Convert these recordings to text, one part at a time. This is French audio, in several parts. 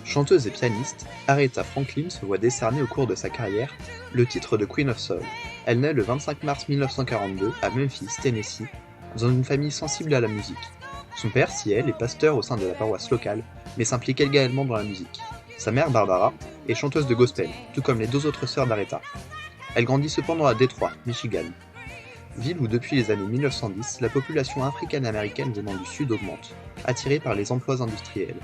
Chanteuse et pianiste, Aretha Franklin se voit décerner au cours de sa carrière le titre de Queen of Soul. Elle naît le 25 mars 1942 à Memphis, Tennessee, dans une famille sensible à la musique. Son père, Ciel, est pasteur au sein de la paroisse locale, mais s'implique également dans la musique. Sa mère, Barbara, est chanteuse de gospel, tout comme les deux autres sœurs d'Aretha. Elle grandit cependant à Détroit, Michigan, ville où depuis les années 1910, la population africaine-américaine venant du sud augmente, attirée par les emplois industriels.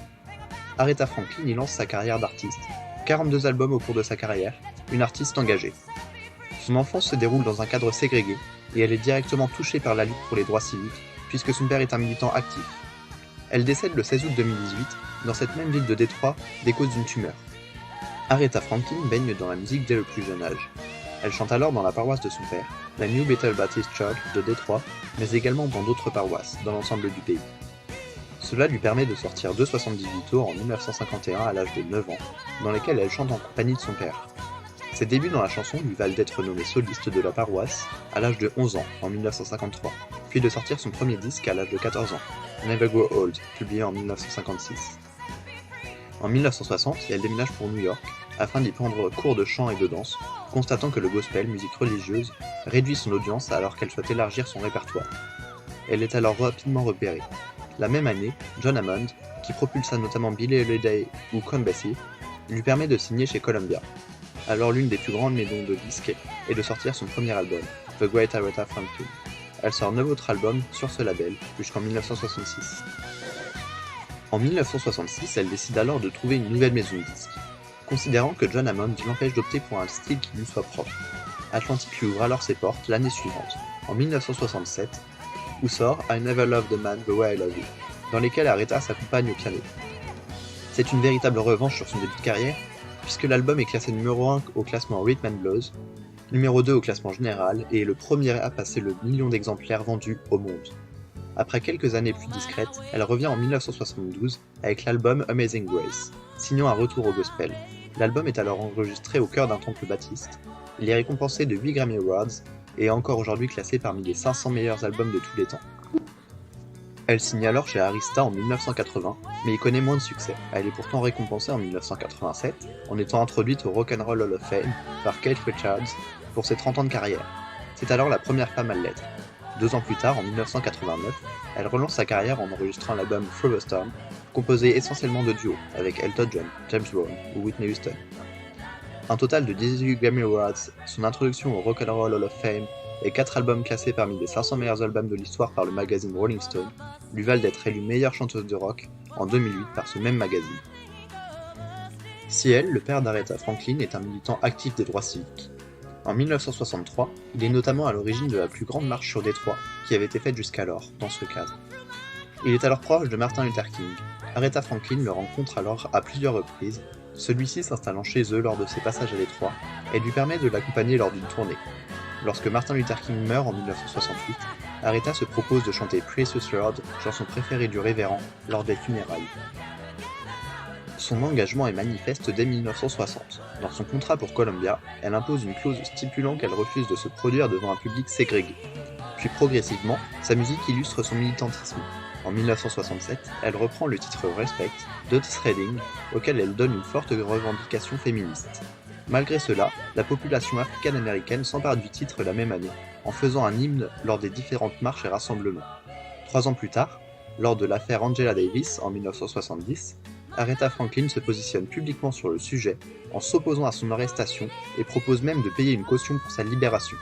Aretha Franklin y lance sa carrière d'artiste, 42 albums au cours de sa carrière, une artiste engagée. Son enfance se déroule dans un cadre ségrégué, et elle est directement touchée par la lutte pour les droits civiques, puisque son père est un militant actif. Elle décède le 16 août 2018, dans cette même ville de Détroit, des causes d'une tumeur. Aretha Franklin baigne dans la musique dès le plus jeune âge. Elle chante alors dans la paroisse de son père, la New Bethel Baptist Church de Détroit, mais également dans d'autres paroisses, dans l'ensemble du pays. Cela lui permet de sortir 2,78 tours en 1951 à l'âge de 9 ans, dans lesquels elle chante en compagnie de son père. Ses débuts dans la chanson lui valent d'être nommée soliste de la paroisse à l'âge de 11 ans en 1953, puis de sortir son premier disque à l'âge de 14 ans, Never Grow Old, publié en 1956. En 1960, elle déménage pour New York afin d'y prendre cours de chant et de danse, constatant que le gospel, musique religieuse, réduit son audience alors qu'elle souhaite élargir son répertoire. Elle est alors rapidement repérée. La même année, John Hammond, qui propulsa notamment Billie Holiday ou Count Basie, lui permet de signer chez Columbia, alors l'une des plus grandes maisons de disques, et de sortir son premier album, The Great Aretha Franklin. Elle sort 9 autres albums sur ce label, jusqu'en 1966. En 1966, elle décide alors de trouver une nouvelle maison de disques. Considérant que John Hammond l'empêche d'opter pour un style qui lui soit propre, Atlantic lui ouvre alors ses portes l'année suivante, en 1967, où sort I Never Loved a Man the Way I Love You, dans lesquels Aretha s'accompagne au piano. C'est une véritable revanche sur son début de carrière, puisque l'album est classé numéro 1 au classement Rhythm and Blues, numéro 2 au classement général et est le premier à passer le million d'exemplaires vendus au monde. Après quelques années plus discrètes, elle revient en 1972 avec l'album Amazing Grace, signant un retour au gospel. L'album est alors enregistré au cœur d'un temple baptiste. Il est récompensé de 8 Grammy Awards et est encore aujourd'hui classé parmi les 500 meilleurs albums de tous les temps. Elle signe alors chez Arista en 1980, mais y connaît moins de succès. Elle est pourtant récompensée en 1987, en étant introduite au Rock and Roll Hall of Fame par Keith Richards pour ses 30 ans de carrière. C'est alors la première femme à l'être. 2 ans plus tard, en 1989, elle relance sa carrière en enregistrant l'album Through the Storm, composé essentiellement de duos avec Elton John, James Brown ou Whitney Houston. Un total de 18 Grammy Awards, son introduction au Rock and Roll Hall of Fame et 4 albums classés parmi les 500 meilleurs albums de l'histoire par le magazine Rolling Stone lui valent d'être élue meilleure chanteuse de rock en 2008 par ce même magazine. Ciel, le père d'Aretha Franklin, est un militant actif des droits civiques. En 1963, il est notamment à l'origine de la plus grande marche sur Détroit qui avait été faite jusqu'alors, dans ce cadre. Il est alors proche de Martin Luther King. Aretha Franklin le rencontre alors à plusieurs reprises, celui-ci s'installant chez eux lors de ses passages à Détroit et lui permet de l'accompagner lors d'une tournée. Lorsque Martin Luther King meurt en 1968, Aretha se propose de chanter Precious Lord, chanson préférée du révérend, lors des funérailles. Son engagement est manifeste dès 1960. Dans son contrat pour Columbia, elle impose une clause stipulant qu'elle refuse de se produire devant un public ségrégué. Puis progressivement, sa musique illustre son militantisme. En 1967, elle reprend le titre Respect d'Otis Redding, auquel elle donne une forte revendication féministe. Malgré cela, la population africaine-américaine s'empare du titre la même année, en faisant un hymne lors des différentes marches et rassemblements. 3 ans plus tard, lors de l'affaire Angela Davis en 1970, Aretha Franklin se positionne publiquement sur le sujet en s'opposant à son arrestation et propose même de payer une caution pour sa libération.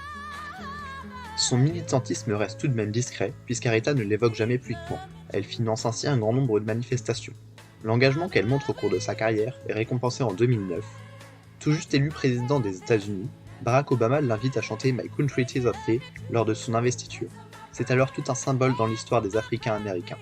Son militantisme reste tout de même discret puisqu'Aretha ne l'évoque jamais publiquement. Elle finance ainsi un grand nombre de manifestations. L'engagement qu'elle montre au cours de sa carrière est récompensé en 2009. Tout juste élu président des États-Unis, Barack Obama l'invite à chanter My Country 'Tis of Thee lors de son investiture. C'est alors tout un symbole dans l'histoire des Africains américains.